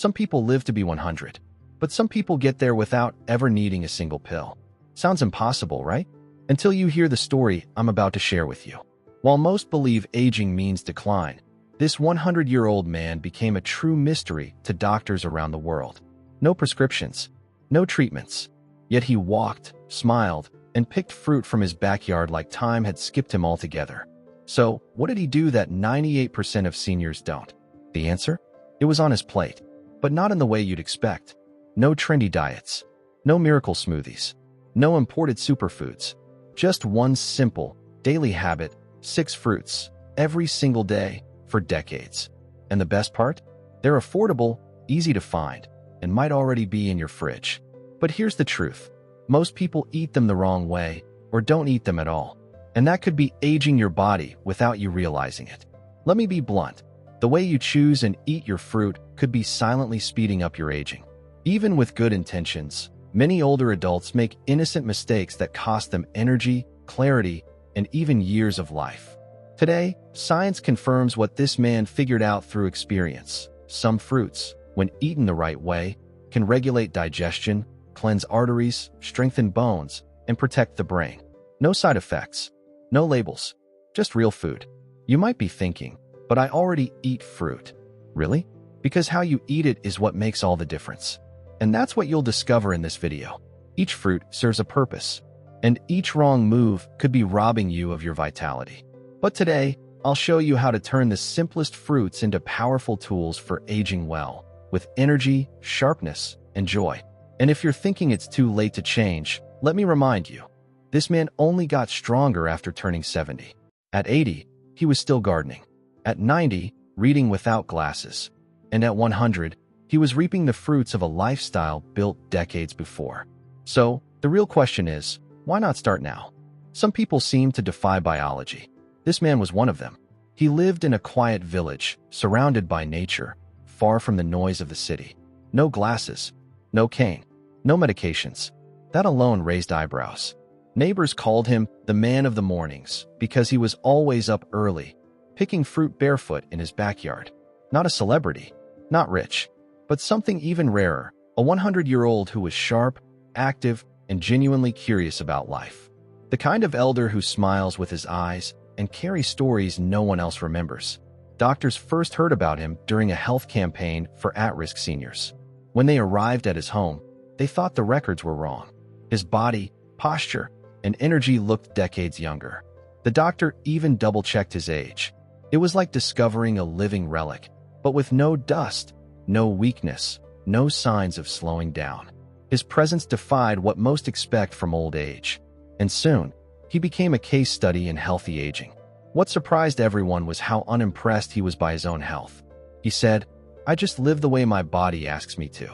Some people live to be 100, but some people get there without ever needing a single pill. Sounds impossible, right? Until you hear the story I'm about to share with you. While most believe aging means decline, this 100-year-old man became a true mystery to doctors around the world. No prescriptions, no treatments. Yet he walked, smiled, and picked fruit from his backyard like time had skipped him altogether. So, what did he do that 98% of seniors don't? The answer? It was on his plate, but not in the way you'd expect. No trendy diets, no miracle smoothies, no imported superfoods. Just one simple, daily habit: 6 fruits, every single day, for decades. And the best part? They're affordable, easy to find, and might already be in your fridge. But here's the truth. Most people eat them the wrong way, or don't eat them at all. And that could be aging your body without you realizing it. Let me be blunt. The way you choose and eat your fruit could be silently speeding up your aging. Even with good intentions, many older adults make innocent mistakes that cost them energy, clarity, and even years of life. Today, science confirms what this man figured out through experience. Some fruits, when eaten the right way, can regulate digestion, cleanse arteries, strengthen bones, and protect the brain. No side effects, no labels, just real food. You might be thinking, but I already eat fruit. Really? Because how you eat it is what makes all the difference. And that's what you'll discover in this video. Each fruit serves a purpose, and each wrong move could be robbing you of your vitality. But today, I'll show you how to turn the simplest fruits into powerful tools for aging well, with energy, sharpness, and joy. And if you're thinking it's too late to change, let me remind you, this man only got stronger after turning 70. At 80, he was still gardening. At 90, reading without glasses. And at 100, he was reaping the fruits of a lifestyle built decades before. So, the real question is, why not start now? Some people seem to defy biology. This man was one of them. He lived in a quiet village, surrounded by nature, far from the noise of the city. No glasses, no cane, no medications. That alone raised eyebrows. Neighbors called him the man of the mornings because he was always up early, picking fruit barefoot in his backyard. Not a celebrity, not rich, but something even rarer, a 100-year-old who was sharp, active, and genuinely curious about life. The kind of elder who smiles with his eyes and carries stories no one else remembers. Doctors first heard about him during a health campaign for at-risk seniors. When they arrived at his home, they thought the records were wrong. His body, posture, and energy looked decades younger. The doctor even double-checked his age. It was like discovering a living relic, but with no dust, no weakness, no signs of slowing down. His presence defied what most expect from old age. And soon, he became a case study in healthy aging. What surprised everyone was how unimpressed he was by his own health. He said, "I just live the way my body asks me to."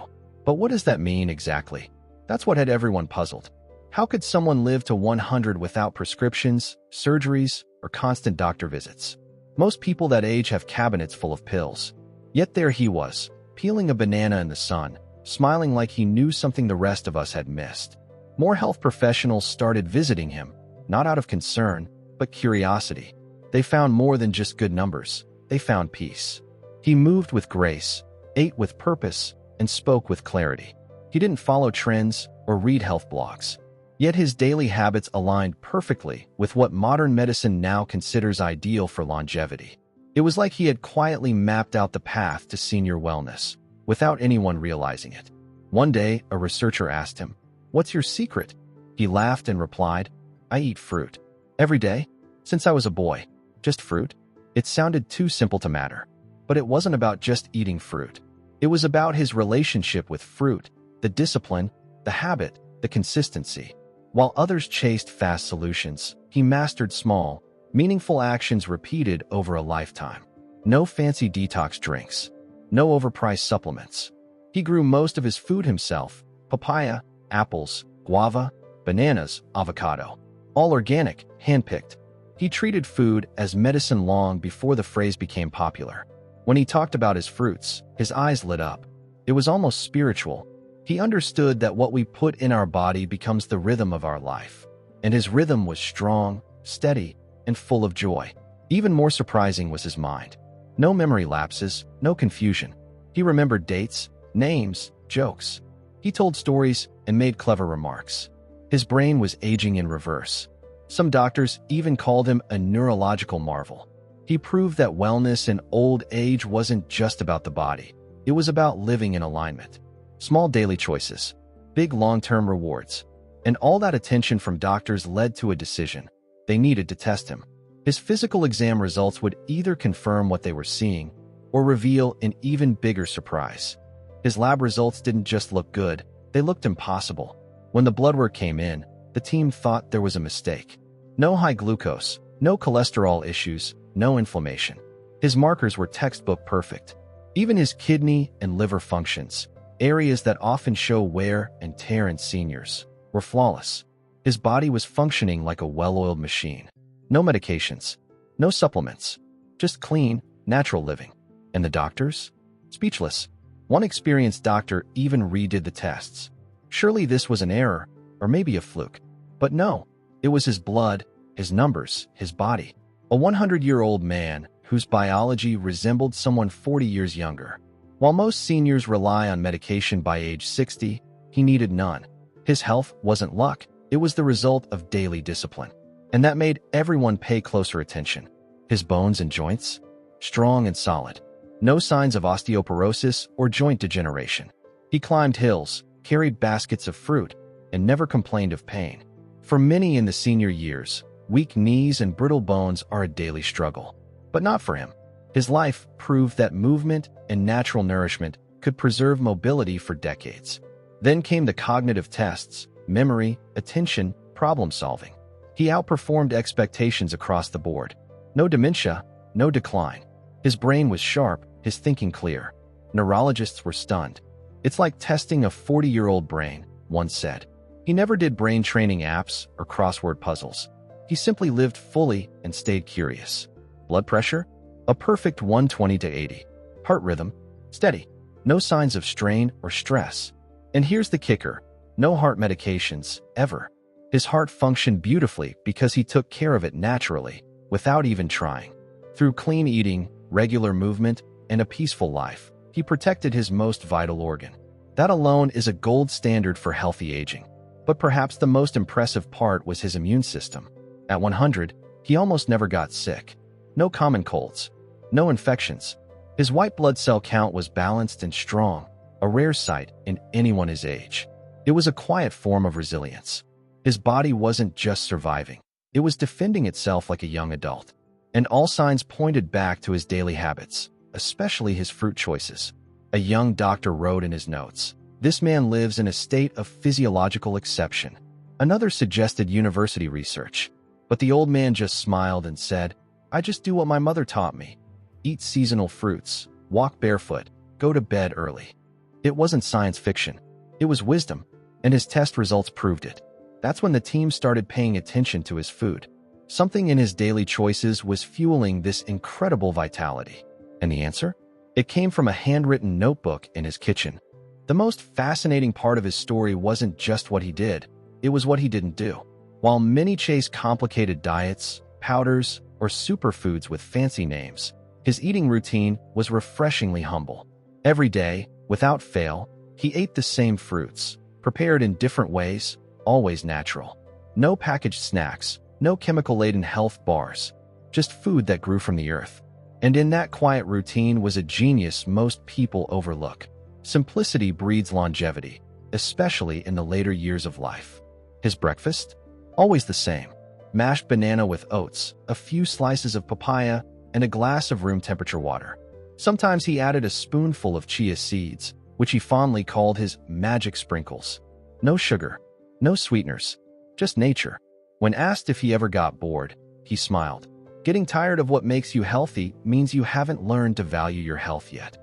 But what does that mean exactly? That's what had everyone puzzled. How could someone live to 100 without prescriptions, surgeries, or constant doctor visits? Most people that age have cabinets full of pills. Yet there he was, peeling a banana in the sun, smiling like he knew something the rest of us had missed. More health professionals started visiting him, not out of concern, but curiosity. They found more than just good numbers. They found peace. He moved with grace, ate with purpose, and spoke with clarity. He didn't follow trends or read health blogs. Yet his daily habits aligned perfectly with what modern medicine now considers ideal for longevity. It was like he had quietly mapped out the path to senior wellness, without anyone realizing it. One day, a researcher asked him, "What's your secret?" He laughed and replied, "I eat fruit. Every day? Since I was a boy. Just fruit?" It sounded too simple to matter. But it wasn't about just eating fruit. It was about his relationship with fruit, the discipline, the habit, the consistency. While others chased fast solutions, he mastered small, meaningful actions repeated over a lifetime. No fancy detox drinks. No overpriced supplements. He grew most of his food himself: papaya, apples, guava, bananas, avocado. All organic, handpicked. He treated food as medicine long before the phrase became popular. When he talked about his fruits, his eyes lit up. It was almost spiritual. He understood that what we put in our body becomes the rhythm of our life. And his rhythm was strong, steady, and full of joy. Even more surprising was his mind. No memory lapses, no confusion. He remembered dates, names, jokes. He told stories and made clever remarks. His brain was aging in reverse. Some doctors even called him a neurological marvel. He proved that wellness in old age wasn't just about the body. It was about living in alignment. Small daily choices, big long-term rewards, and all that attention from doctors led to a decision. They needed to test him. His physical exam results would either confirm what they were seeing or reveal an even bigger surprise. His lab results didn't just look good, they looked impossible. When the blood work came in, the team thought there was a mistake. No high glucose, no cholesterol issues, no inflammation. His markers were textbook perfect. Even his kidney and liver functions, areas that often show wear and tear in seniors, were flawless. His body was functioning like a well-oiled machine. No medications, no supplements, just clean, natural living. And the doctors? Speechless. One experienced doctor even redid the tests. Surely this was an error, or maybe a fluke. But no, it was his blood, his numbers, his body. A 100-year-old man whose biology resembled someone 40 years younger. While most seniors rely on medication by age 60, he needed none. His health wasn't luck, it was the result of daily discipline. And that made everyone pay closer attention. His bones and joints? Strong and solid. No signs of osteoporosis or joint degeneration. He climbed hills, carried baskets of fruit, and never complained of pain. For many in the senior years, weak knees and brittle bones are a daily struggle. But not for him. His life proved that movement and natural nourishment could preserve mobility for decades. Then came the cognitive tests, memory, attention, problem-solving. He outperformed expectations across the board. No dementia, no decline. His brain was sharp, his thinking clear. Neurologists were stunned. It's like testing a 40-year-old brain, one said. He never did brain training apps or crossword puzzles. He simply lived fully and stayed curious. Blood pressure? A perfect 120/80. Heart rhythm? Steady. No signs of strain or stress. And here's the kicker. No heart medications, ever. His heart functioned beautifully because he took care of it naturally, without even trying. Through clean eating, regular movement, and a peaceful life, he protected his most vital organ. That alone is a gold standard for healthy aging. But perhaps the most impressive part was his immune system. At 100, he almost never got sick. No common colds. No infections. His white blood cell count was balanced and strong, a rare sight in anyone his age. It was a quiet form of resilience. His body wasn't just surviving. It was defending itself like a young adult. And all signs pointed back to his daily habits, especially his fruit choices. A young doctor wrote in his notes, "This man lives in a state of physiological exception." Another suggested university research. But the old man just smiled and said, "I just do what my mother taught me. Eat seasonal fruits, walk barefoot, go to bed early." It wasn't science fiction. It was wisdom, and his test results proved it. That's when the team started paying attention to his food. Something in his daily choices was fueling this incredible vitality. And the answer? It came from a handwritten notebook in his kitchen. The most fascinating part of his story wasn't just what he did, it was what he didn't do. While many chase complicated diets, powders, or superfoods with fancy names, his eating routine was refreshingly humble. Every day, without fail, he ate the same fruits, prepared in different ways, always natural. No packaged snacks, no chemical-laden health bars, just food that grew from the earth. And in that quiet routine was a genius most people overlook. Simplicity breeds longevity, especially in the later years of life. His breakfast? Always the same. Mashed banana with oats, a few slices of papaya, and a glass of room-temperature water. Sometimes he added a spoonful of chia seeds, which he fondly called his magic sprinkles. No sugar, no sweeteners, just nature. When asked if he ever got bored, he smiled. Getting tired of what makes you healthy means you haven't learned to value your health yet.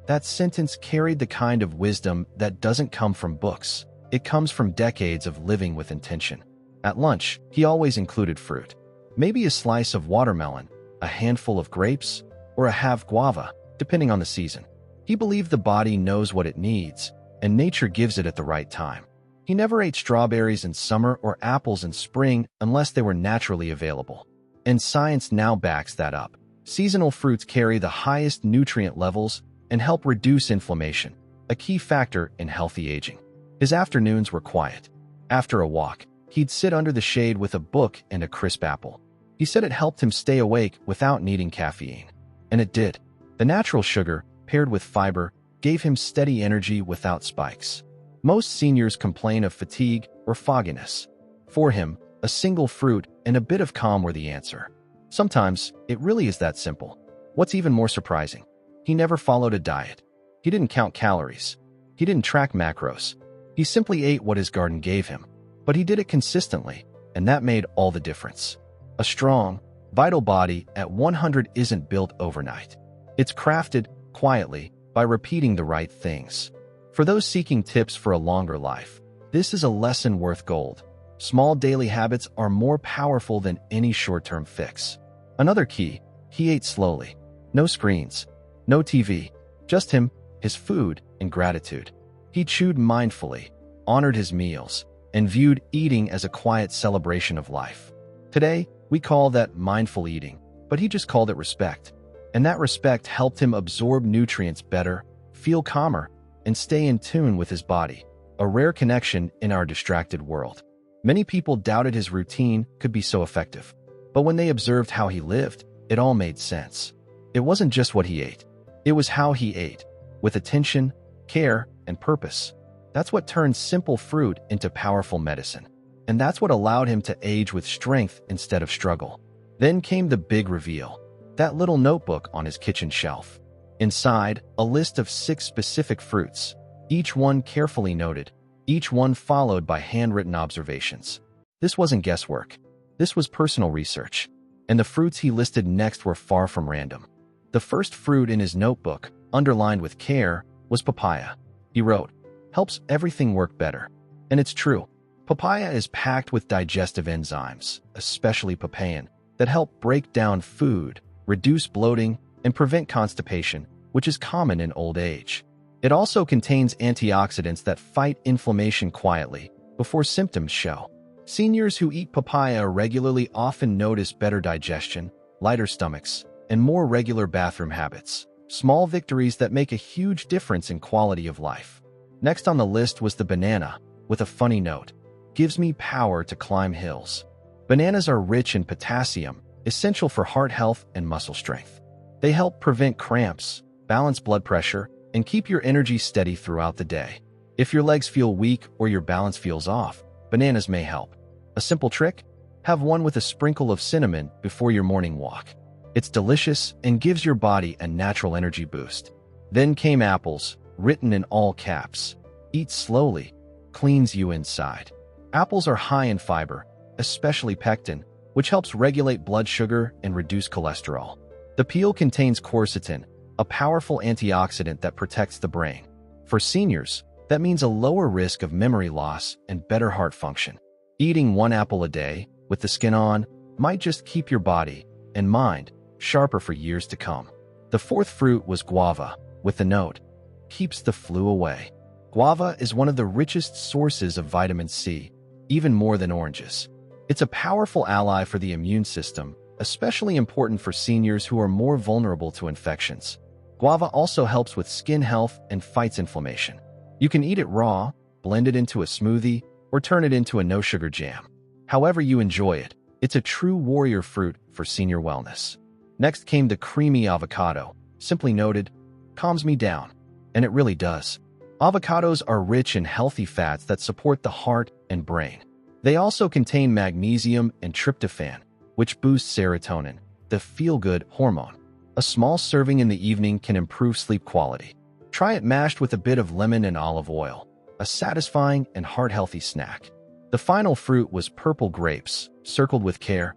That sentence carried the kind of wisdom that doesn't come from books. It comes from decades of living with intention. At lunch, he always included fruit. Maybe a slice of watermelon, a handful of grapes, or a half guava, depending on the season. He believed the body knows what it needs, and nature gives it at the right time. He never ate strawberries in summer or apples in spring unless they were naturally available. And science now backs that up. Seasonal fruits carry the highest nutrient levels and help reduce inflammation. a key factor in healthy aging. His afternoons were quiet. After a walk, he'd sit under the shade with a book and a crisp apple. He said it helped him stay awake without needing caffeine. And it did. The natural sugar, paired with fiber, gave him steady energy without spikes. Most seniors complain of fatigue or fogginess. For him, a single fruit and a bit of calm were the answer. Sometimes, it really is that simple. What's even more surprising? He never followed a diet. He didn't count calories. He didn't track macros. He simply ate what his garden gave him. But he did it consistently, and that made all the difference. A strong, vital body at 100 isn't built overnight. It's crafted, quietly, by repeating the right things. For those seeking tips for a longer life, this is a lesson worth gold. Small daily habits are more powerful than any short-term fix. Another key, he ate slowly. No screens, no TV, just him, his food, and gratitude. He chewed mindfully, honored his meals, and viewed eating as a quiet celebration of life. Today, we call that mindful eating, but he just called it respect. And that respect helped him absorb nutrients better, feel calmer, and stay in tune with his body, a rare connection in our distracted world. Many people doubted his routine could be so effective, but when they observed how he lived, it all made sense. It wasn't just what he ate, it was how he ate, with attention, care, and purpose. That's what turned simple fruit into powerful medicine. And that's what allowed him to age with strength instead of struggle. Then came the big reveal, that little notebook on his kitchen shelf. Inside, a list of 6 specific fruits, each one carefully noted, each one followed by handwritten observations. This wasn't guesswork. This was personal research. And the fruits he listed next were far from random. The first fruit in his notebook, underlined with care, was papaya. He wrote, "Helps everything work better." And it's true. Papaya is packed with digestive enzymes, especially papain, that help break down food, reduce bloating, and prevent constipation, which is common in old age. It also contains antioxidants that fight inflammation quietly before symptoms show. Seniors who eat papaya regularly often notice better digestion, lighter stomachs, and more regular bathroom habits. Small victories that make a huge difference in quality of life. Next on the list was the banana, with a funny note. Gives me power to climb hills. Bananas are rich in potassium, essential for heart health and muscle strength. They help prevent cramps, balance blood pressure, and keep your energy steady throughout the day. If your legs feel weak or your balance feels off, bananas may help. A simple trick? Have one with a sprinkle of cinnamon before your morning walk. It's delicious and gives your body a natural energy boost. Then came apples, written in all caps. Eat slowly, cleans you inside. Apples are high in fiber, especially pectin, which helps regulate blood sugar and reduce cholesterol. The peel contains quercetin, a powerful antioxidant that protects the brain. For seniors, that means a lower risk of memory loss and better heart function. Eating 1 apple a day, with the skin on, might just keep your body and mind sharper for years to come. The fourth fruit was guava, with the note, keeps the flu away. Guava is one of the richest sources of vitamin C, even more than oranges. It's a powerful ally for the immune system, especially important for seniors who are more vulnerable to infections. Guava also helps with skin health and fights inflammation. You can eat it raw, blend it into a smoothie, or turn it into a no-sugar jam. However you enjoy it, it's a true warrior fruit for senior wellness. Next came the creamy avocado, simply noted, calms me down. And it really does. Avocados are rich in healthy fats that support the heart and brain. They also contain magnesium and tryptophan, which boosts serotonin, the feel-good hormone. A small serving in the evening can improve sleep quality. Try it mashed with a bit of lemon and olive oil, a satisfying and heart-healthy snack. The final fruit was purple grapes, circled with care.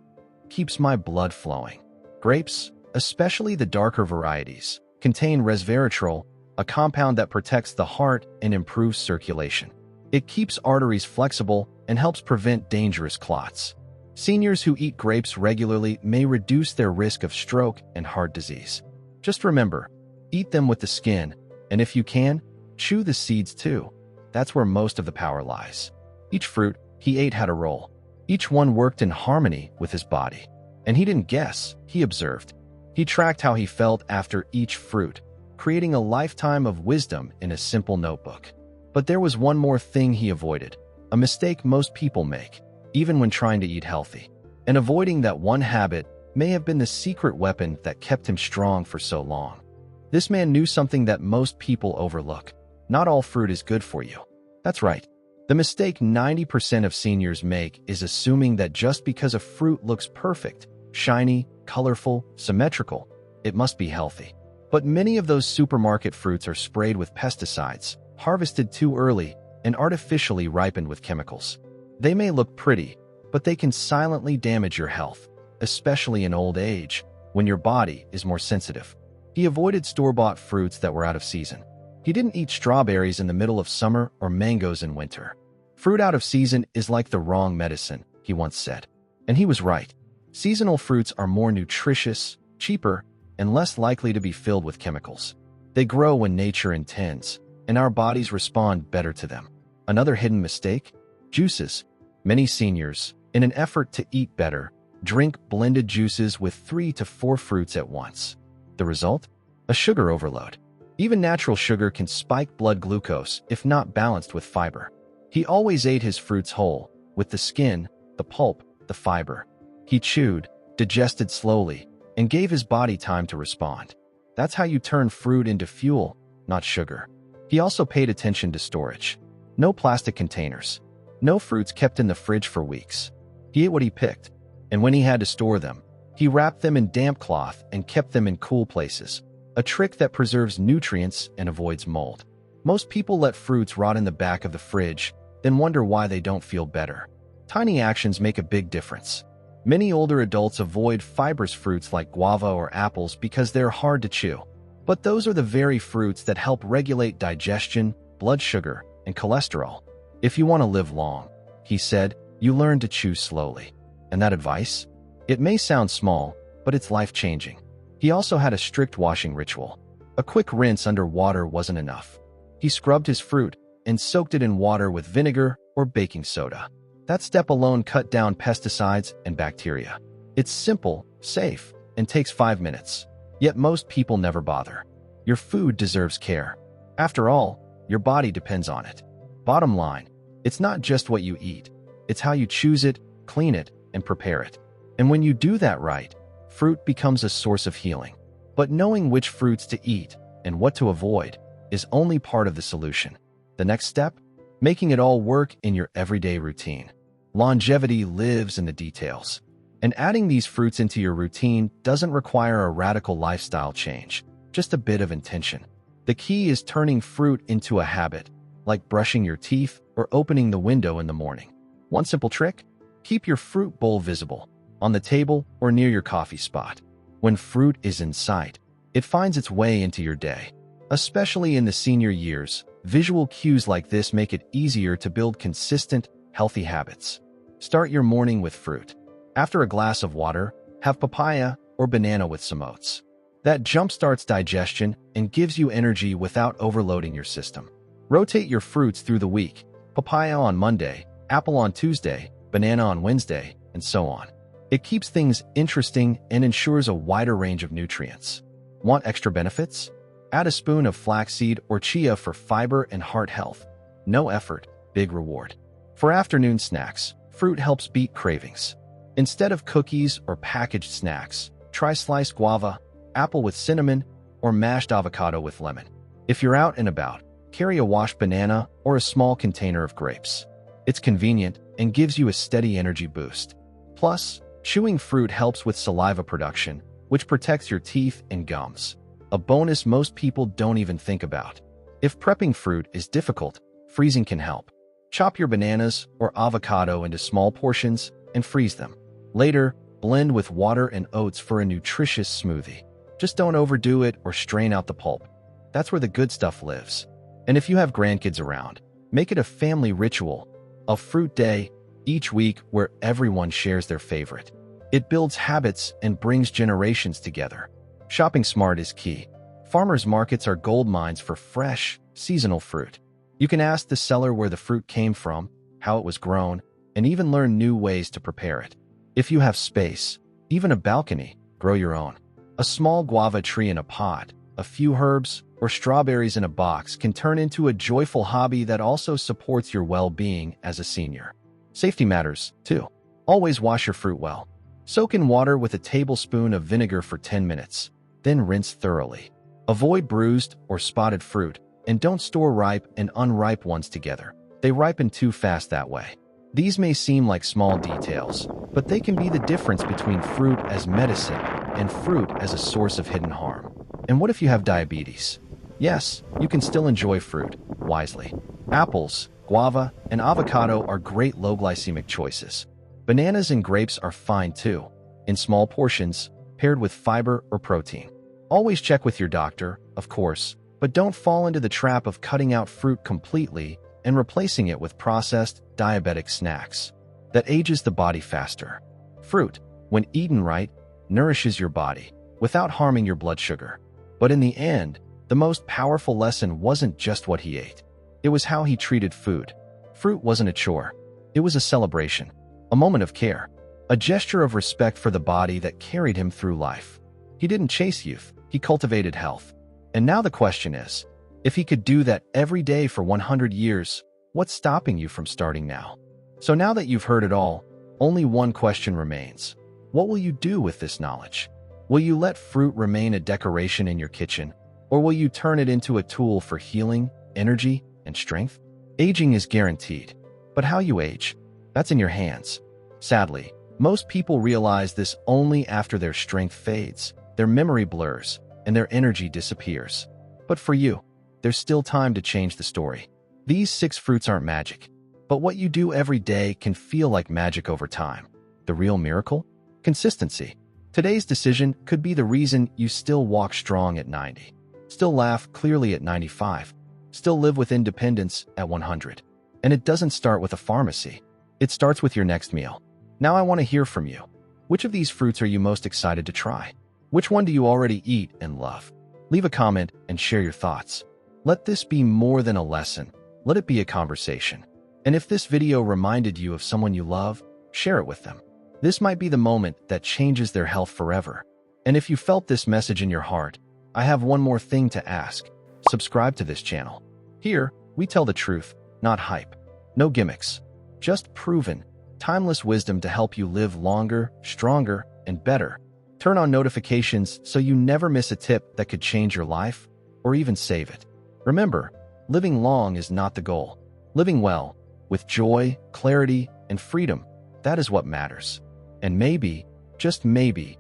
Keeps my blood flowing. Grapes, especially the darker varieties, contain resveratrol, a compound that protects the heart and improves circulation. It keeps arteries flexible and helps prevent dangerous clots. Seniors who eat grapes regularly may reduce their risk of stroke and heart disease. Just remember, eat them with the skin, and if you can, chew the seeds too. That's where most of the power lies. Each fruit he ate had a role. Each one worked in harmony with his body. And he didn't guess, he observed. He tracked how he felt after each fruit, creating a lifetime of wisdom in a simple notebook. But there was one more thing he avoided, a mistake most people make, even when trying to eat healthy. And avoiding that one habit may have been the secret weapon that kept him strong for so long. This man knew something that most people overlook. Not all fruit is good for you. That's right. The mistake 90% of seniors make is assuming that just because a fruit looks perfect, shiny, colorful, symmetrical, it must be healthy. But many of those supermarket fruits are sprayed with pesticides, harvested too early, and artificially ripened with chemicals. They may look pretty, but they can silently damage your health, especially in old age, when your body is more sensitive. He avoided store-bought fruits that were out of season. He didn't eat strawberries in the middle of summer or mangoes in winter. Fruit out of season is like the wrong medicine, he once said. And he was right. Seasonal fruits are more nutritious, cheaper, and less likely to be filled with chemicals. They grow when nature intends, and our bodies respond better to them. Another hidden mistake? Juices. Many seniors, in an effort to eat better, drink blended juices with 3 to 4 fruits at once. The result? A sugar overload. Even natural sugar can spike blood glucose if not balanced with fiber. He always ate his fruits whole, with the skin, the pulp, the fiber. He chewed, digested slowly, and gave his body time to respond. That's how you turn fruit into fuel, not sugar. He also paid attention to storage. No plastic containers. No fruits kept in the fridge for weeks. He ate what he picked, and when he had to store them, he wrapped them in damp cloth and kept them in cool places, a trick that preserves nutrients and avoids mold. Most people let fruits rot in the back of the fridge, then wonder why they don't feel better. Tiny actions make a big difference. Many older adults avoid fibrous fruits like guava or apples because they're hard to chew. But those are the very fruits that help regulate digestion, blood sugar, and cholesterol. If you want to live long, he said, you learn to chew slowly. And that advice? It may sound small, but it's life-changing. He also had a strict washing ritual. A quick rinse under water wasn't enough. He scrubbed his fruit and soaked it in water with vinegar or baking soda. That step alone cut down pesticides and bacteria. It's simple, safe, and takes 5 minutes. Yet most people never bother. Your food deserves care. After all, your body depends on it. Bottom line, it's not just what you eat. It's how you choose it, clean it, and prepare it. And when you do that right, fruit becomes a source of healing. But knowing which fruits to eat and what to avoid is only part of the solution. The next step? Making it all work in your everyday routine. Longevity lives in the details. And adding these fruits into your routine doesn't require a radical lifestyle change, just a bit of intention. The key is turning fruit into a habit, like brushing your teeth or opening the window in the morning. One simple trick? Keep your fruit bowl visible, on the table or near your coffee spot. When fruit is in sight, it finds its way into your day. Especially in the senior years, visual cues like this make it easier to build consistent, healthy habits. Start your morning with fruit. After a glass of water, have papaya or banana with some oats. That jumpstarts digestion and gives you energy without overloading your system. Rotate your fruits through the week. Papaya on Monday, apple on Tuesday, banana on Wednesday, and so on. It keeps things interesting and ensures a wider range of nutrients. Want extra benefits? Add a spoon of flaxseed or chia for fiber and heart health. No effort, big reward. For afternoon snacks, fruit helps beat cravings. Instead of cookies or packaged snacks, try sliced guava, apple with cinnamon, or mashed avocado with lemon. If you're out and about, carry a washed banana or a small container of grapes. It's convenient and gives you a steady energy boost. Plus, chewing fruit helps with saliva production, which protects your teeth and gums. A bonus most people don't even think about. If prepping fruit is difficult, freezing can help. Chop your bananas or avocado into small portions and freeze them. Later, blend with water and oats for a nutritious smoothie. Just don't overdo it or strain out the pulp. That's where the good stuff lives. And if you have grandkids around, make it a family ritual, a fruit day, each week where everyone shares their favorite. It builds habits and brings generations together. Shopping smart is key. Farmers markets are gold mines for fresh, seasonal fruit. You can ask the seller where the fruit came from, how it was grown, and even learn new ways to prepare it. If you have space, even a balcony, grow your own. A small guava tree in a pot, a few herbs, or strawberries in a box can turn into a joyful hobby that also supports your well-being as a senior. Safety matters, too. Always wash your fruit well. Soak in water with a tablespoon of vinegar for 10 minutes, then rinse thoroughly. Avoid bruised or spotted fruit, and don't store ripe and unripe ones together. They ripen too fast that way. These may seem like small details, but they can be the difference between fruit as medicine and fruit as a source of hidden harm. And what if you have diabetes? Yes, you can still enjoy fruit, wisely. Apples, guava, and avocado are great low-glycemic choices. Bananas and grapes are fine too, in small portions, paired with fiber or protein. Always check with your doctor, of course, but don't fall into the trap of cutting out fruit completely and replacing it with processed, diabetic snacks. That ages the body faster. Fruit, when eaten right, nourishes your body without harming your blood sugar. But in the end, the most powerful lesson wasn't just what he ate. It was how he treated food. Fruit wasn't a chore. It was a celebration, a moment of care, a gesture of respect for the body that carried him through life. He didn't chase youth, he cultivated health. And now the question is, if he could do that every day for 100 years, what's stopping you from starting now? So now that you've heard it all, only one question remains. What will you do with this knowledge? Will you let fruit remain a decoration in your kitchen, or will you turn it into a tool for healing, energy, and strength? Aging is guaranteed, but how you age, that's in your hands. Sadly, most people realize this only after their strength fades, their memory blurs, and their energy disappears. But for you, there's still time to change the story. These 6 fruits aren't magic, but what you do every day can feel like magic over time. The real miracle? Consistency. Today's decision could be the reason you still walk strong at 90, still laugh clearly at 95, still live with independence at 100. And it doesn't start with a pharmacy. It starts with your next meal. Now I want to hear from you. Which of these fruits are you most excited to try? Which one do you already eat and love? Leave a comment and share your thoughts. Let this be more than a lesson. Let it be a conversation. And if this video reminded you of someone you love, share it with them. This might be the moment that changes their health forever. And if you felt this message in your heart, I have one more thing to ask. Subscribe to this channel. Here, we tell the truth, not hype. No gimmicks. Just proven, timeless wisdom to help you live longer, stronger, and better. Turn on notifications so you never miss a tip that could change your life or even save it. Remember, living long is not the goal. Living well, with joy, clarity, and freedom, that is what matters. And maybe, just maybe,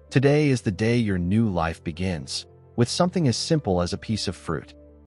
today is the day your new life begins, with something as simple as a piece of fruit.